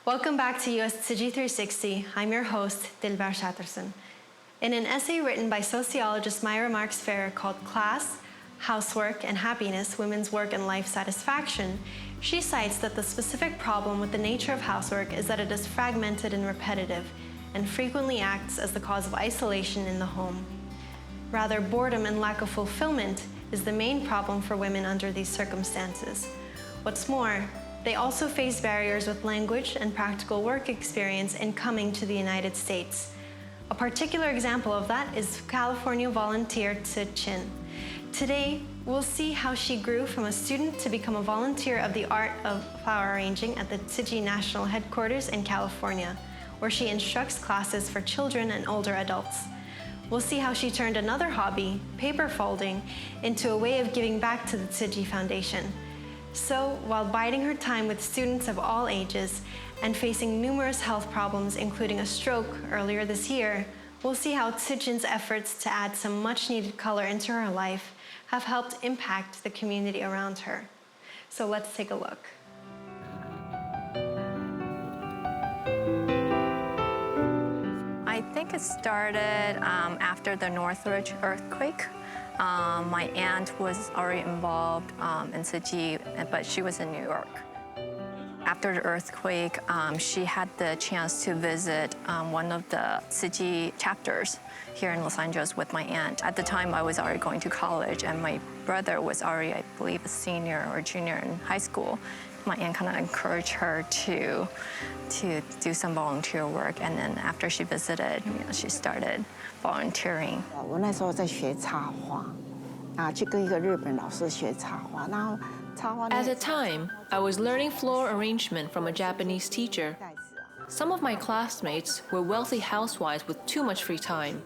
Welcome back to USTC360. I'm your host, Dilbar Shatterson. In an essay written by sociologist Myra Marks Fair called Class, Housework, and Happiness, Women's Work and Life Satisfaction, she cites that the specific problem with the nature of housework is that it is fragmented and repetitive, and frequently acts as the cause of isolation in the home. Rather, boredom and lack of fulfillment is the main problem for women under these circumstances. What's more, they also face barriers with language and practical work experience in coming to the United States. A particular example of that is California volunteer Tzu Qin. Today, we'll see how she grew from a student to become a volunteer of the art of flower arranging at the Tzu Chi National Headquarters in California, where she instructs classes for children and older adults. We'll see how she turned another hobby, paper folding, into a way of giving back to the Tzu Chi Foundation. So, while biding her time with students of all ages and facing numerous health problems, including a stroke earlier this year, we'll see how Tzu Qin's efforts to add some much-needed color into her life have helped impact the community around her. So let's take a look. I think it started after the Northridge earthquake. My aunt was already involved in Tzu Chi, but she was in New York. After the earthquake, she had the chance to visit one of the Tzu Chi chapters here in Los Angeles with my aunt. At the time, I was already going to college, and my brother was already, I believe, a senior or junior in high school. My aunt kind of encouraged her to do some volunteer work, and then after she visited, she started volunteering. 我那时候在学插花，去跟一个日本老师学插花，然后插花。At the time, I was learning floor arrangement from a Japanese teacher. Some of my classmates were wealthy housewives with too much free time,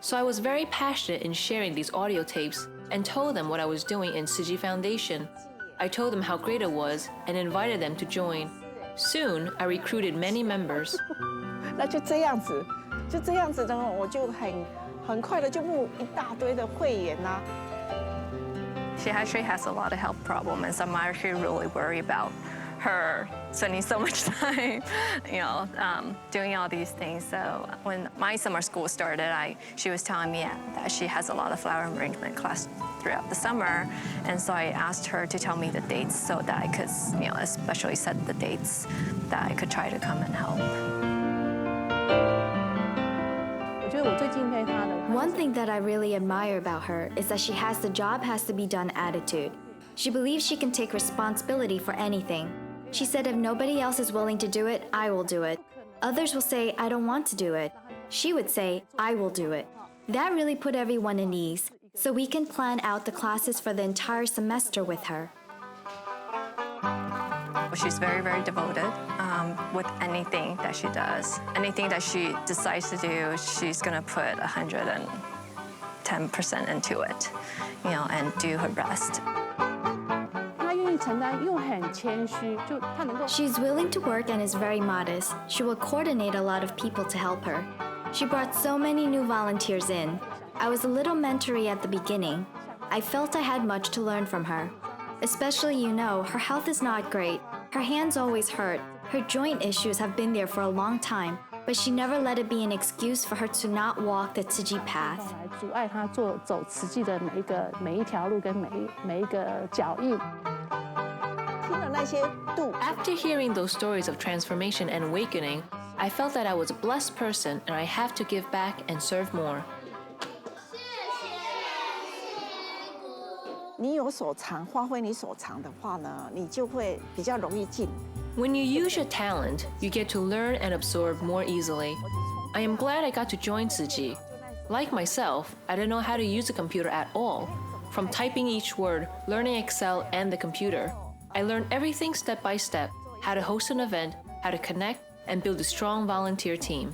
so I was very passionate in sharing these audio tapes and told them what I was doing in Tzu Chi Foundation. I told them how great it was and invited them to join. Soon, I recruited many members. 那就这样子的话，我就很快的就募一大堆的会员啦。She actually has a lot of health problems, and I'm actually really worried about her spending so much time, doing all these things. So when my summer school started, she was telling me that she has a lot of flower arrangement class throughout the summer, and so I asked her to tell me the dates so that I could, especially set the dates that I could try to come and help. One thing that I really admire about her is that she has the job has to be done attitude. She believes she can take responsibility for anything. She said if nobody else is willing to do it, I will do it. Others will say, I don't want to do it. She would say, I will do it. That really put everyone at ease, so we can plan out the classes for the entire semester with her. She's very, very devoted with anything that she does. Anything that she decides to do, she's gonna put 110% into it, and do her best. She's willing to work and is very modest. She will coordinate a lot of people to help her. She brought so many new volunteers in. I was a little mentory at the beginning. I felt I had much to learn from her. Especially, her health is not great. Her hands always hurt. Her joint issues have been there for a long time, but she never let it be an excuse for her to not walk the Tzu Chi path. After hearing those stories of transformation and awakening, I felt that I was a blessed person and I have to give back and serve more. 你有所长，发挥你所长的话呢，你就会比较容易进。 When you use your talent, you get to learn and absorb more easily. I am glad I got to join Tzu Chi. Like myself, I didn't know how to use a computer at all. From typing each word, learning Excel and the computer, I learned everything step by step, how to host an event, how to connect, and build a strong volunteer team.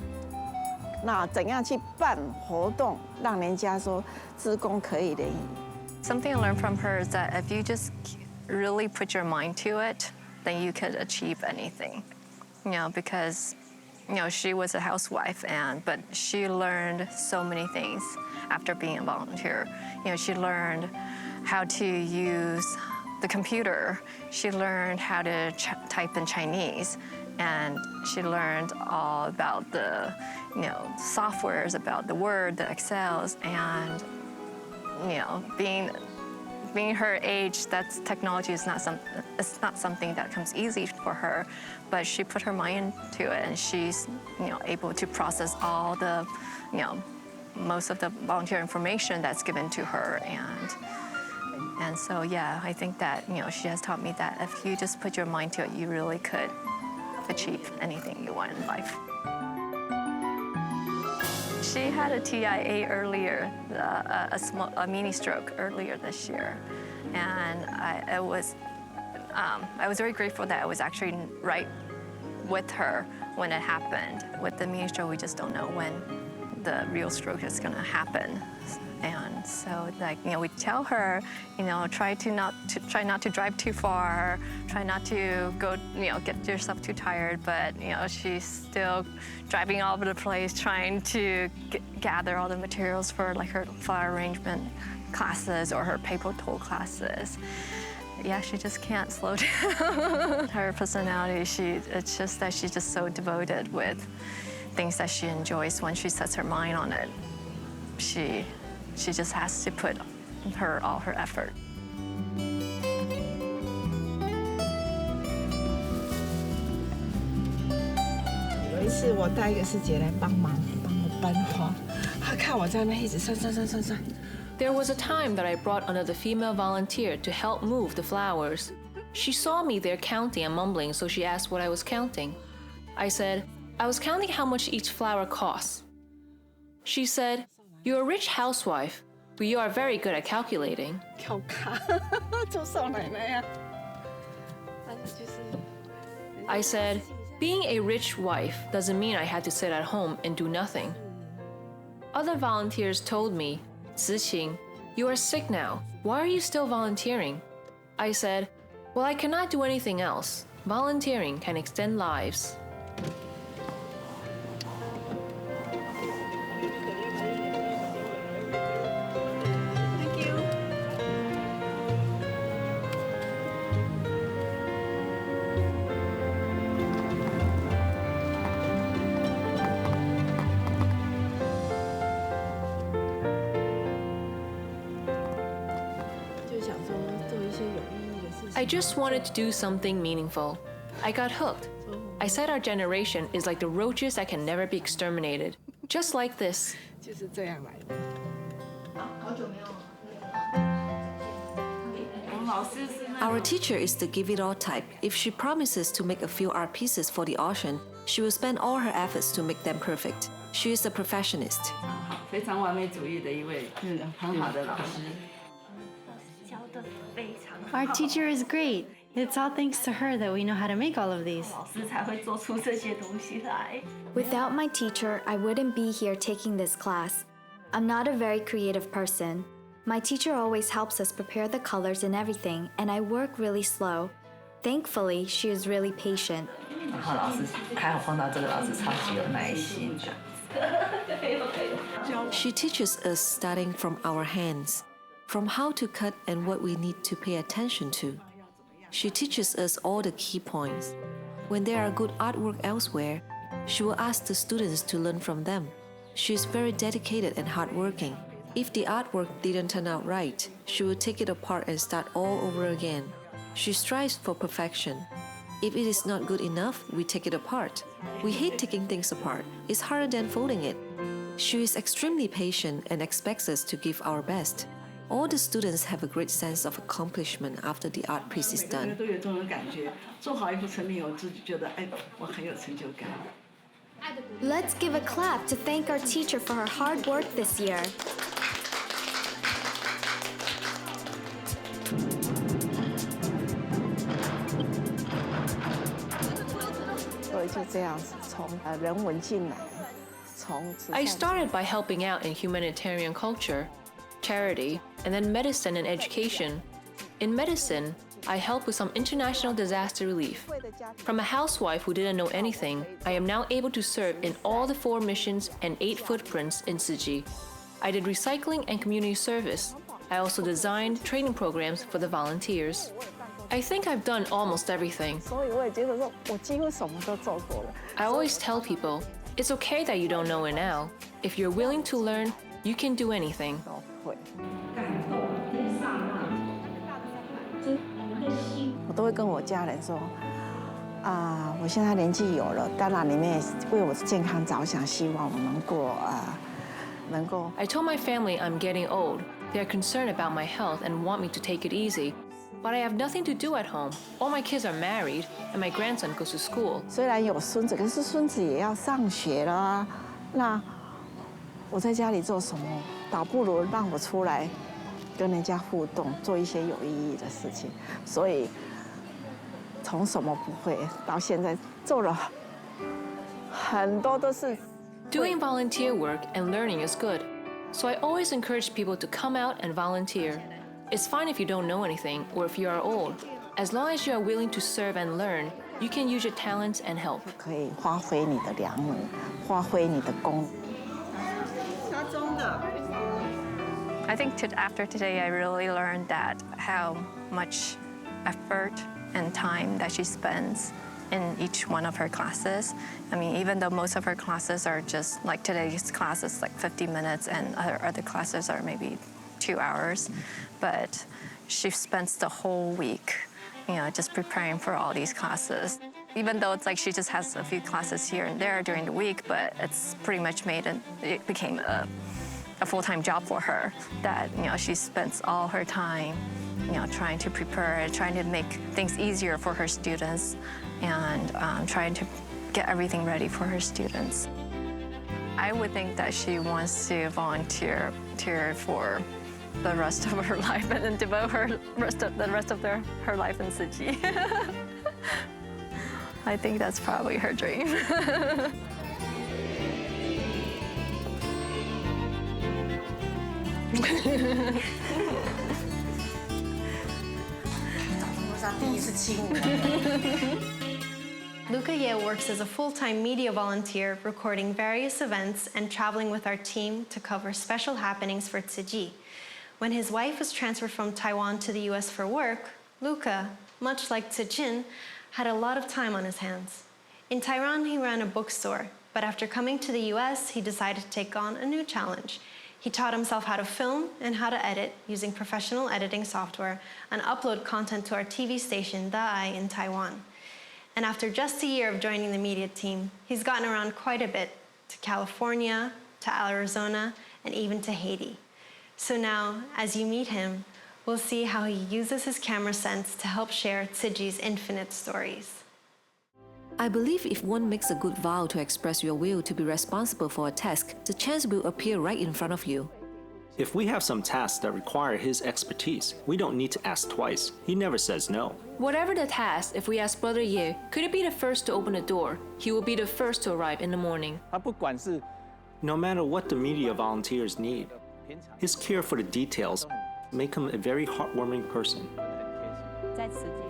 那怎样去办活动，让人家说志工可以联谊？ Something I learned from her is that if you just really put your mind to it, then you could achieve anything. Because she was a housewife, but she learned so many things after being a volunteer. She learned how to use the computer. She learned how to type in Chinese. and she learned all about the, softwares, about the Word, the Excels, and, being her age, technology is not something that comes easy for her, but she put her mind to it, and she's able to process all the most of the volunteer information that's given to her, and so yeah, I think that she has taught me that if you just put your mind to it, you really could achieve anything you want in life. She had a TIA earlier, a mini stroke earlier this year, and I was very grateful that I was actually right with her when it happened. With the mini stroke, we just don't know when the real stroke is going to happen, and so we tell her, try not to drive too far, try not to go, get yourself too tired, but she's still driving all over the place, trying to gather all the materials for her flower arrangement classes or her paper tool classes. Yeah, she just can't slow down. Her personality, it's just that she's just so devoted with things that she enjoys. When she sets her mind on it, she just has to put all her effort. 有一次我带一个师姐来帮我搬花，她看我在那一直算。There was a time that I brought another female volunteer to help move the flowers. She saw me there counting and mumbling, so she asked what I was counting. I said, I was counting how much each flower costs. She said, You're a rich housewife, but you are very good at calculating. 跳卡，做少奶奶呀。I said, being a rich wife doesn't mean I had to sit at home and do nothing. Other volunteers told me, Tzu Qin, you are sick now. Why are you still volunteering? I said, well, I cannot do anything else. Volunteering can extend lives. Thank you. I just wanted to do something meaningful. I got hooked. I said our generation is like the roaches that can never be exterminated. Just like this. 就是这样来的。 Our teacher is the give-it-all type. If she promises to make a few art pieces for the auction, she will spend all her efforts to make them perfect. She is a perfectionist. 非常完美主义的一位很好的老师。 Our teacher is great. It's all thanks to her that we know how to make all of these. 老师才会做出这些东西来。 Without my teacher, I wouldn't be here taking this class. I'm not a very creative person. My teacher always helps us prepare the colors and everything, and I work really slow. Thankfully, she is really patient. 然后老师还好碰到这个老师超级有耐心的。 She teaches us starting from our hands, from how to cut and what we need to pay attention to. She teaches us all the key points. When there are good artwork elsewhere, she will ask the students to learn from them. She is very dedicated and hardworking. If the artwork didn't turn out right, she will take it apart and start all over again. She strives for perfection. If it is not good enough, we take it apart. We hate taking things apart. It's harder than folding it. She is extremely patient and expects us to give our best. All the students have a great sense of accomplishment after the art piece is done. 都有这种感觉，做好一幅成品，我自己觉得，哎，我很有成就感。 Let's give a clap to thank our teacher for her hard work this year. 所以就这样子，从人文进来，从 I started by helping out in humanitarian culture, charity, and then medicine and education. In medicine, I helped with some international disaster relief. From a housewife who didn't know anything, I am now able to serve in all the 4 missions and 8 footprints in Tzu Chi. I did recycling and community service. I also designed training programs for the volunteers. I think I've done almost everything. 所以我也觉得说，我几乎什么都做过了。 I always tell people, it's okay that you don't know it now. If you're willing to learn, you can do anything. 都会。我都会跟我家人说，我现在年纪有了，当然你们也为我的健康着想，希望我能够。 I told my family I'm getting old. They're concerned about my health and want me to take it easy. But I have nothing to do at home. All my kids are married, and my grandson goes to school. 虽然有孙子，可是孙子也要上学了啊。那我在家里做什么，倒不如让我出来跟人家互动，做一些有意义的事情。所以从什么不会到现在做了很多都是。 Doing volunteer work and learning is good. So I always encourage people to come out and volunteer. It's fine if you don't know anything or if you are old. As long as you are willing to serve and learn, you can use your talents and help. 可以发挥你的良能，发挥你的功。 I think after today, I really learned that how much effort and time that she spends in each one of her classes. I mean, even though most of her classes are just like today's class is like 50 minutes and other classes are maybe 2 hours, but she spends the whole week, just preparing for all these classes. Even though it's like she just has a few classes here and there during the week, but it's pretty much it became a full-time job for her that, she spends all her time, trying to prepare, trying to make things easier for her students and trying to get everything ready for her students. I would think that she wants to volunteer for the rest of her life and then devote the rest of her life in Tzu Chi. I think that's probably her dream. Luca Ye works as a full-time media volunteer, recording various events and traveling with our team to cover special happenings for Tzu Chi. When his wife was transferred from Taiwan to the US for work, Luca, much like Tzu Qin, had a lot of time on his hands. In Tehran, he ran a bookstore, but after coming to the US, he decided to take on a new challenge. He taught himself how to film and how to edit using professional editing software and upload content to our TV station, Da in Taiwan. And after just a year of joining the media team, he's gotten around quite a bit, to California, to Arizona, and even to Haiti. So now, as you meet him, we'll see how he uses his camera sense to help share Tzu Chi's infinite stories. I believe if one makes a good vow to express your will to be responsible for a task, the chance will appear right in front of you. If we have some tasks that require his expertise, we don't need to ask twice. He never says no. Whatever the task, if we ask Brother Ye, could it be the first to open the door? He will be the first to arrive in the morning. No matter what the media volunteers need, his care for the details make him a very heartwarming person.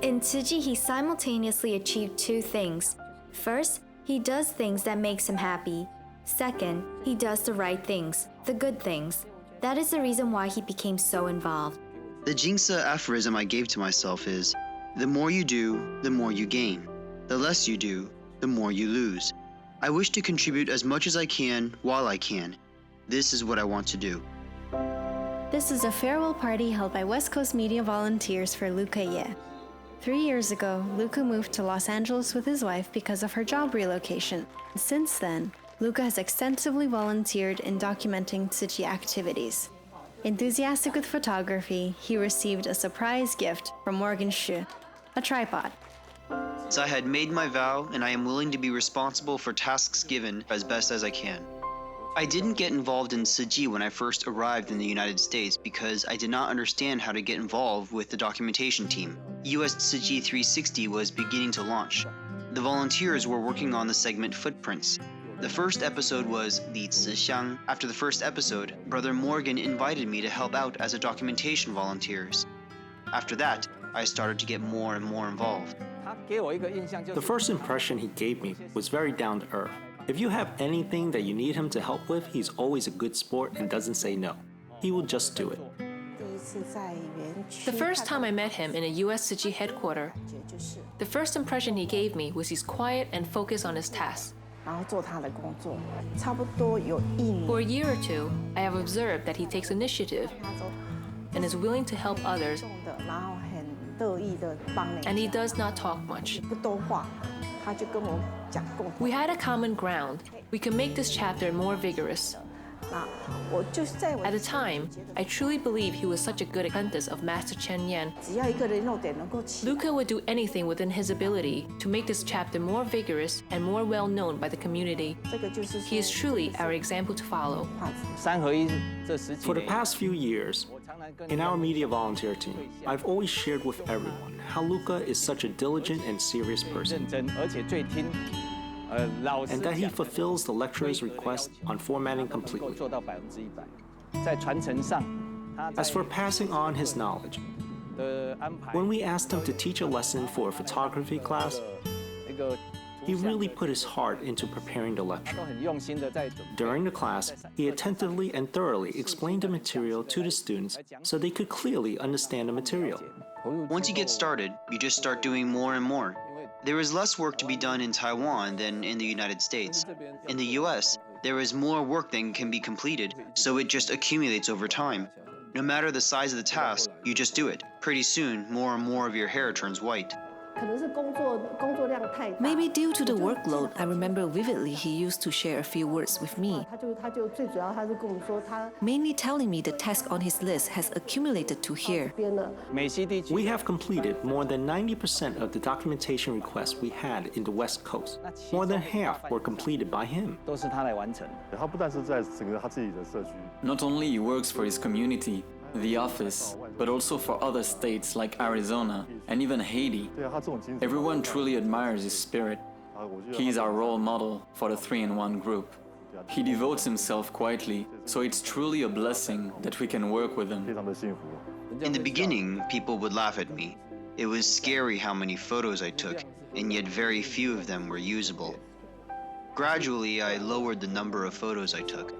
In Tzu Chi, he simultaneously achieved two things. First, he does things that makes him happy. Second, he does the right things, the good things. That is the reason why he became so involved. The JingSi aphorism I gave to myself is, the more you do, the more you gain. The less you do, the more you lose. I wish to contribute as much as I can while I can. This is what I want to do. This is a farewell party held by West Coast media volunteers for Luca Ye. 3 years ago, Luca moved to Los Angeles with his wife because of her job relocation. Since then, Luca has extensively volunteered in documenting Tzu Chi activities. Enthusiastic with photography, he received a surprise gift from Morgan Xu, a tripod. So I had made my vow, and I am willing to be responsible for tasks given as best as I can. I didn't get involved in Tzu Chi when I first arrived in the United States because I did not understand how to get involved with the documentation team. USTC360 was beginning to launch. The volunteers were working on the segment Footprints. The first episode was Li Zixiang. After the first episode, Brother Morgan invited me to help out as a documentation volunteer. After that, I started to get more and more involved. The first impression he gave me was very down to earth. If you have anything that you need him to help with, he's always a good sport and doesn't say no. He will just do it. The first time I met him in a USTC headquarters, the first impression he gave me was he's quiet and focused on his tasks. For a year or two, I have observed that he takes initiative and is willing to help others, and he does not talk much. We had a common ground. We can make this chapter more vigorous. At the time, I truly believed he was such a good apprentice of Master Chen Yan. Luca would do anything within his ability to make this chapter more vigorous and more well known by the community. He is truly our example to follow. For the past few years, in our media volunteer team, I've always shared with everyone how Luca is such a diligent and serious person, and that he fulfills the lecturer's request on formatting completely. As for passing on his knowledge, when we asked him to teach a lesson for a photography class, he really put his heart into preparing the lecture. During the class, he attentively and thoroughly explained the material to the students so they could clearly understand the material. Once you get started, you just start doing more and more. There is less work to be done in Taiwan than in the United States. In the US, there is more work than can be completed, so it just accumulates over time. No matter the size of the task, you just do it. Pretty soon, more and more of your hair turns white. Maybe due to the workload, I remember vividly he used to share a few words with me, mainly telling me the task on his list has accumulated to here. We have completed more than 90% of the documentation requests we had in the West Coast. More than half were completed by him. Not only he works for his community, the office, but also for other states like Arizona and even Haiti. Everyone truly admires his spirit. He is our role model for the 3-in-1 group. He devotes himself quietly, so it's truly a blessing that we can work with him. In the beginning, people would laugh at me. It was scary how many photos I took, and yet very few of them were usable. Gradually, I lowered the number of photos I took.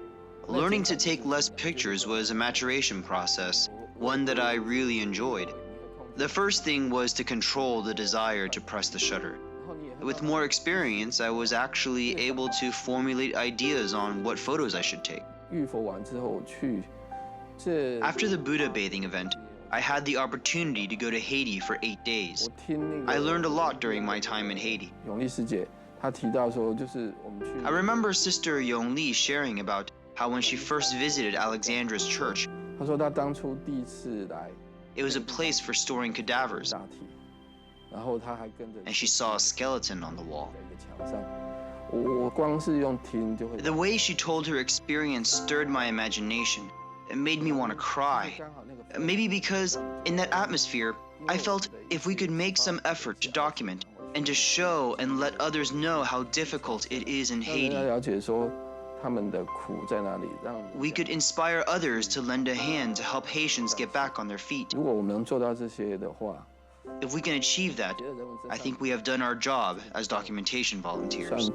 Learning to take less pictures was a maturation process, one that I really enjoyed. The first thing was to control the desire to press the shutter. With more experience, I was actually able to formulate ideas on what photos I should take. After the Buddha bathing event, I had the opportunity to go to Haiti for 8 days. I learned a lot during my time in Haiti. I remember Sister Yongli sharing about how when she first visited Alexandra's church, it was a place for storing cadavers, and she saw a skeleton on the wall. The way she told her experience stirred my imagination. It made me want to cry. Maybe because in that atmosphere, I felt if we could make some effort to document and to show and let others know how difficult it is in Haiti, we could inspire others to lend a hand to help Haitians get back on their feet. If we can achieve that, I think we have done our job as documentation volunteers.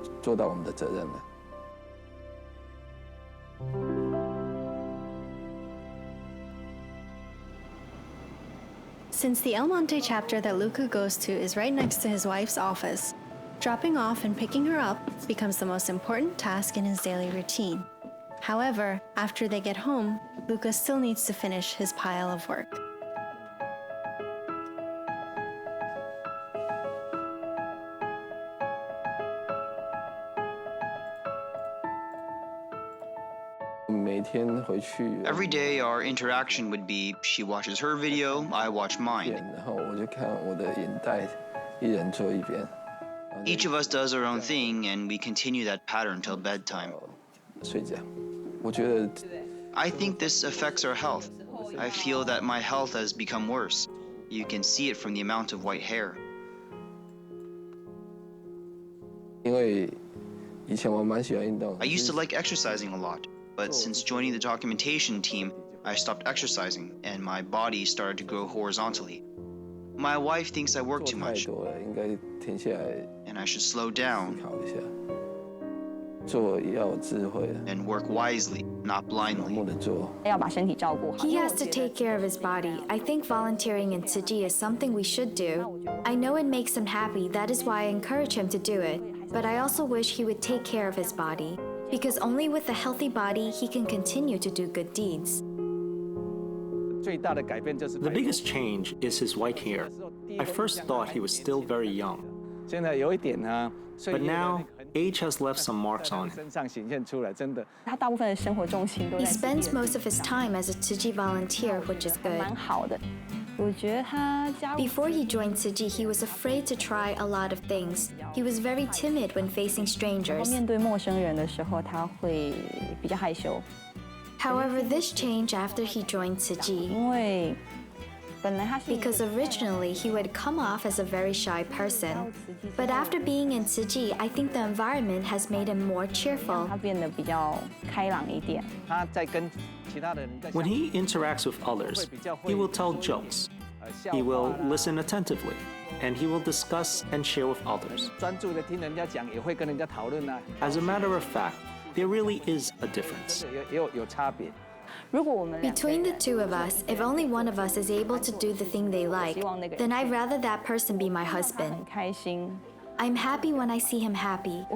Since the El Monte chapter that Luca goes to is right next to his wife's office, dropping off and picking her up becomes the most important task in his daily routine. However, after they get home, Luca still needs to finish his pile of work. Every day, our interaction would be she watches her video, I watch mine. Each of us does our own thing, and we continue that pattern till bedtime. I think this affects our health. I feel that my health has become worse. You can see it from the amount of white hair. I used to like exercising a lot, but since joining the documentation team, I stopped exercising, and my body started to grow horizontally. My wife thinks I work too much, and I should slow down. and work wisely, not blindly. He has to take care of his body. I think volunteering in Tzu Chi is something we should do. I know it makes him happy, that is why I encourage him to do it. But I also wish he would take care of his body, because only with a healthy body he can continue to do good deeds. The biggest change is his white hair. I first thought he was still very young. But now, age has left some marks on him. He spends most of his time as a Tzu Chi volunteer, which is good. Before he joined Tzu Chi, he was afraid to try a lot of things. He was very timid when facing strangers. However, this changed after he joined Tzu Chi. Because originally he would come off as a very shy person. But after being in Tzu Chi, I think the environment has made him more cheerful. When he interacts with others, he will tell jokes. He will listen attentively, and he will discuss and share with others. As a matter of fact, there really is a difference. Between the two of us, if only one of us is able to do the thing they like, then I'd rather that person be my husband. I'm happy when I see him happy.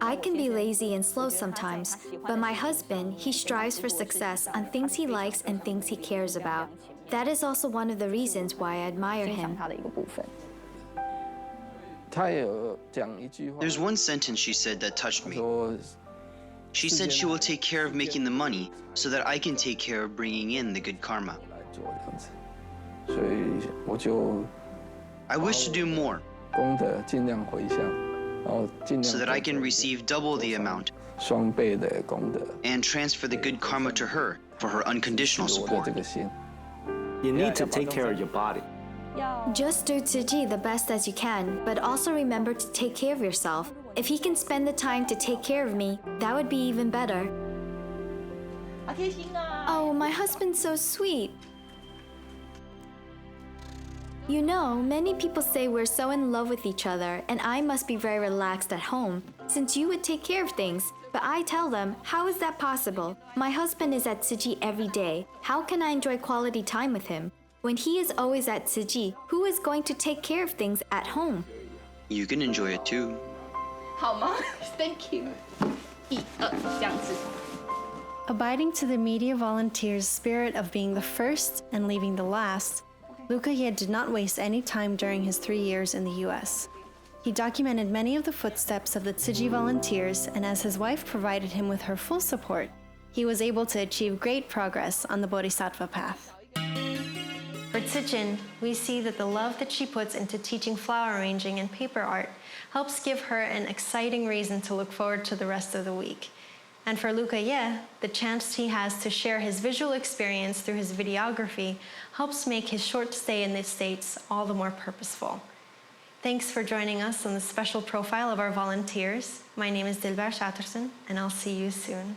I can be lazy and slow sometimes, but my husband, he strives for success on things he likes and things he cares about. That is also one of the reasons why I admire him. There's one sentence she said that touched me. She said she will take care of making the money so that I can take care of bringing in the good karma. I wish to do more so that I can receive double the amount and transfer the good karma to her for her unconditional support. You need to take care of your body. Just do Tzu Chi the best as you can, but also remember to take care of yourself. If he can spend the time to take care of me, that would be even better. Oh, my husband's so sweet. You know, many people say we're so in love with each other, and I must be very relaxed at home, since you would take care of things. But I tell them, how is that possible? My husband is at Tzu Chi every day. How can I enjoy quality time with him? When he is always at Tzu Chi, who is going to take care of things at home? You can enjoy it too. 好吗 ？Thank you. 1、2这样子。 Abiding to the media volunteers' spirit of being the first and leaving the last, Luca Ye did not waste any time during his 3 years in the US. He documented many of the footsteps of the Tzu Chi volunteers, and as his wife provided him with her full support, he was able to achieve great progress on the Bodhisattva path. For Tzu Qin, we see that the love that she puts into teaching flower arranging and paper art helps give her an exciting reason to look forward to the rest of the week. And for Luca Ye, the chance he has to share his visual experience through his videography helps make his short stay in the States all the more purposeful. Thanks for joining us on the special profile of our volunteers. My name is Dilbar Shatterson, and I'll see you soon.